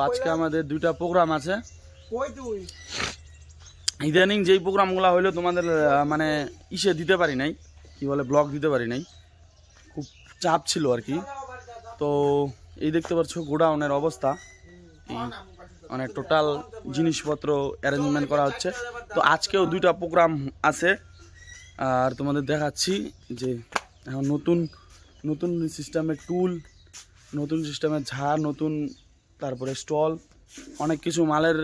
আজকে আমাদের দুইটা প্রোগ্রাম আছে। ইদানিং যেই প্রোগ্রামগুলো হইলো তোমাদের মানে ইসে দিতে পারি নাই, কি বলে ব্লগ দিতে পারি নাই, খুব চাপ ছিল আর কি। তো এই দেখতে পাচ্ছ গোডাউনের অবস্থা, মানে টোটাল জিনিসপত্র অ্যারেঞ্জমেন্ট করা হচ্ছে। তো আজকেও দুইটা প্রোগ্রাম আছে আর তোমাদের দেখাচ্ছি যে এখন নতুন নতুন সিস্টেমের টুল, নতুন সিস্টেমের ঝাড়, নতুন তারপরে স্টল, অনেক কিছু মালের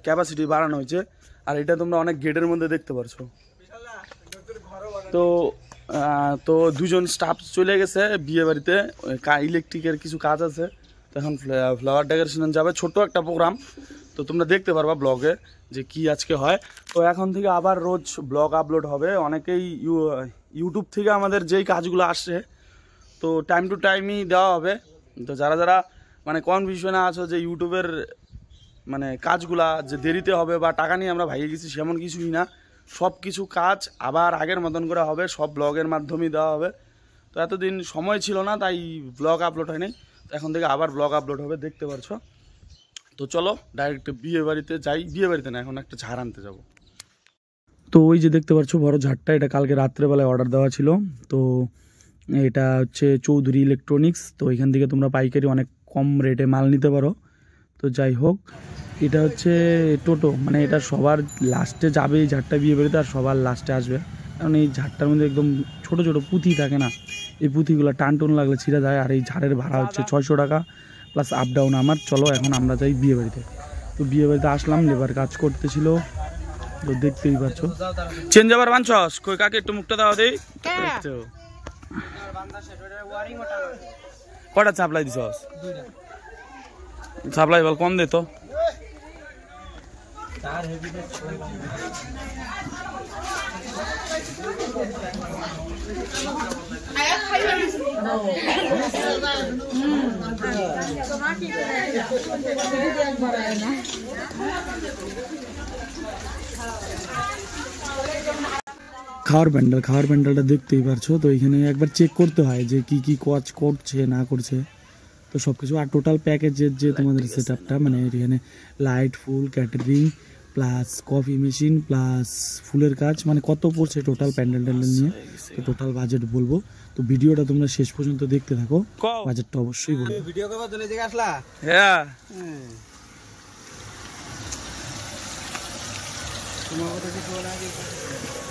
ক্যাপাসিটি বাড়ানো হয়েছে। আর এটা তোমরা অনেক গেটের মধ্যে দেখতে পারছো। তো তো দুজন স্টাফ চলে গেছে বিয়ে বাড়িতে, ইলেকট্রিকের কিছু কাজ আছে। তো এখন ফ্লাওয়ার ডেকোরেশন যাবে, ছোট একটা প্রোগ্রাম। তো তোমরা দেখতে পারবা ব্লগে যে কি আজকে হয়। তো এখন থেকে আবার রোজ ব্লগ আপলোড হবে। অনেকেই ইউটিউব থেকে আমাদের যেই কাজগুলো আসছে তো টাইম টু টাইমই দেওয়া হবে। তো যারা যারা মানে কনফিউশনে আছো যে ইউটিউবের মানে কাজগুলা যে দেরিতে হবে বা টাকা নিয়ে আমরা ভাইয়ে গেছি, সেমন কিছুই না। সব কিছু কাজ আবার আগের মতন করে হবে, সব ব্লগের মাধ্যমেই দেওয়া হবে। তো এতদিন সময় ছিল না তাই ব্লগ আপলোড হয়নি। তো এখন থেকে আবার ব্লগ আপলোড হবে, দেখতে পারছো। তো চলো ডাইরেক্ট বিয়ে বাড়িতে যাই। বিয়ে বাড়িতে না, এখন একটা ঝাড় আনতে যাবো। তো ওই যে দেখতে পাচ্ছ বড় ঝাড়টা, এটা কালকে রাত্রেবেলায় অর্ডার দেওয়া ছিল। তো এটা হচ্ছে চৌধুরী ইলেকট্রনিক্স। তো এখান থেকে তোমরা পাইকারি অনেক কম রেটে মাল নিতে পারো। তো যাই হোক, এটা হচ্ছে টোটো, মানে এটা সবার লাস্টে যাবে এই ঝাড়টা বিয়ে বাড়িতে, আর সবার লাস্টে আসবে। কারণ এই ঝাড়টার মধ্যে একদম ছোট ছোট পুঁথি থাকে না, এই পুঁথিগুলো টান টান লাগলে ছিঁড়ে যায়। আর এই ঝাড়ের ভাড়া হচ্ছে 600 টাকা প্লাস আপ ডাউন আমার। চলো এখন আমরা যাই বিয়ে বাড়িতে। তো বিয়ে বাড়িতে আসলাম, লেবার কাজ করতেছিল, তো দেখতেই পাচ্ছ। চেঞ্জ আবার বানছস কই কাকে একটু মুখটা দাও দেই। কটা সাপ্লাই দিছস? সাপ্লাই বল কম দে তো। খাওয়ার প্যান্ডেলটা দেখতেই পারছো। তো এখানে একবার চেক করতে হয় যে কি কি কাজ করছে না করছে, তো সব কিছু। আর টোটাল প্যাকেজের যে তোমাদের সেট আপটা, মানে এখানে লাইট, ফুল, catering plus coffee machine plus ফুলের কাজ, মানে কত পড়ছে টোটাল প্যান্ডেল নিয়ে, তো টোটাল বাজেট বলবো। তো ভিডিওটা তোমরা শেষ পর্যন্ত দেখতে থাকো, বাজেটটা অবশ্যই বলবো। ভিডিও করবা চলে থেকে আসলা? হ্যাঁ,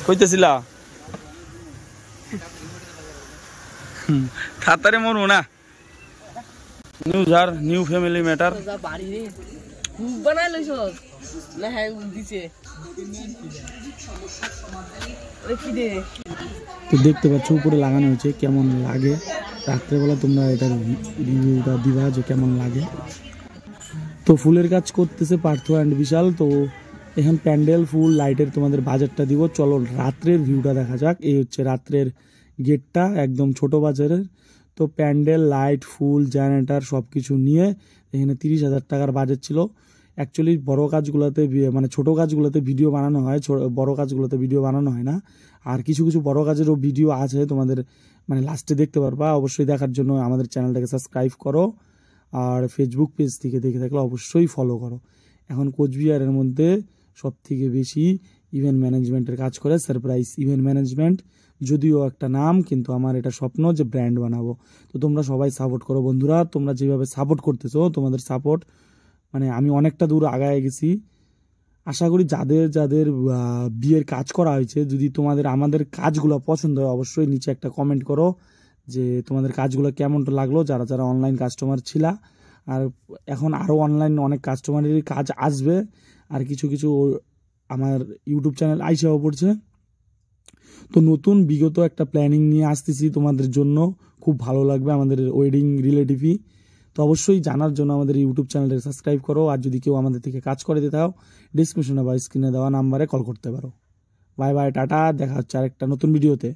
কইতেছিলা তাড়াতাড়ি মরবো না। নিউ ঝাড়, নিউ ফ্যামিলি ম্যাটার। তো দেখতে পাচ্ছ উপরে লাগানো হয়েছে, কেমন লাগে রাত্রেবেলা তোমরা এটার রিভিউটা দিবা যে কেমন লাগে। তো ফুলের কাজ করতেছে পার্থ অ্যান্ড বিশাল। তো এখন প্যান্ডেল, ফুল, লাইটের তোমাদের বাজারটা দিব। চলো রাত্রের ভিউটা দেখা যাক। এই হচ্ছে রাত্রের গেটটা, একদম ছোট বাজারের। তো প্যান্ডেল, লাইট, ফুল, জেনারেটার সব কিছু নিয়ে এখানে 30,000 টাকার বাজেট ছিল। অ্যাকচুয়ালি বড় কাজগুলোতে মানে ছোট কাজগুলোতে ভিডিও বানানো হয়, বড় কাজগুলোতে ভিডিও বানানো হয় না। আর কিছু কিছু বড় কাজেরও ভিডিও আছে, তোমাদের মানে লাস্টে দেখতে পারবা। অবশ্যই দেখার জন্য আমাদের চ্যানেলটাকে সাবস্ক্রাইব করো, আর ফেসবুক পেজ থেকে দেখে থাকলে অবশ্যই ফলো করো। এখন কোচবিহারের মধ্যে সব থেকে বেশি ইভেন্ট ম্যানেজমেন্টের কাজ করে সারপ্রাইজ ইভেন্ট ম্যানেজমেন্ট, যদিও একটা নাম, কিন্তু আমার এটা স্বপ্ন যে ব্র্যান্ড বানাবো। তো তোমরা সবাই সাপোর্ট করো বন্ধুরা, তোমরা যেভাবে সাপোর্ট করতেছো, তোমাদের সাপোর্ট মানে আমি অনেকটা দূর আগায় গেছি। আশা করি যাদের যাদের বিয়ের কাজ করা হয়েছে, যদি তোমাদের আমাদের কাজগুলো পছন্দ হয় অবশ্যই নিচে একটা কমেন্ট করো যে তোমাদের কাজগুলো কেমন লাগলো, যারা যারা অনলাইন কাস্টমার ছিলা। আর এখন আরও অনলাইন অনেক কাস্টমারেরই কাজ আসবে, আর কিছু কিছু আমার ইউটিউব চ্যানেল আইসাও পড়ছে। তো নতুন বিগত একটা প্ল্যানিং নিয়ে আসতেছি তোমাদের জন্য, খুব ভালো লাগবে আমাদের ওয়েডিং রিলেটিভই। তো অবশ্যই জানার জন্য আমাদের ইউটিউব চ্যানেলটাকে সাবস্ক্রাইব করো। আর যদি কেউ আমাদের থেকে কাজ করে দিতে চাও, ডিসক্রিপশনে বা স্ক্রিনে দেওয়া নাম্বারে কল করতে পারো। বাই বাই, টাটা, দেখা হচ্ছে আরেকটা নতুন ভিডিওতে।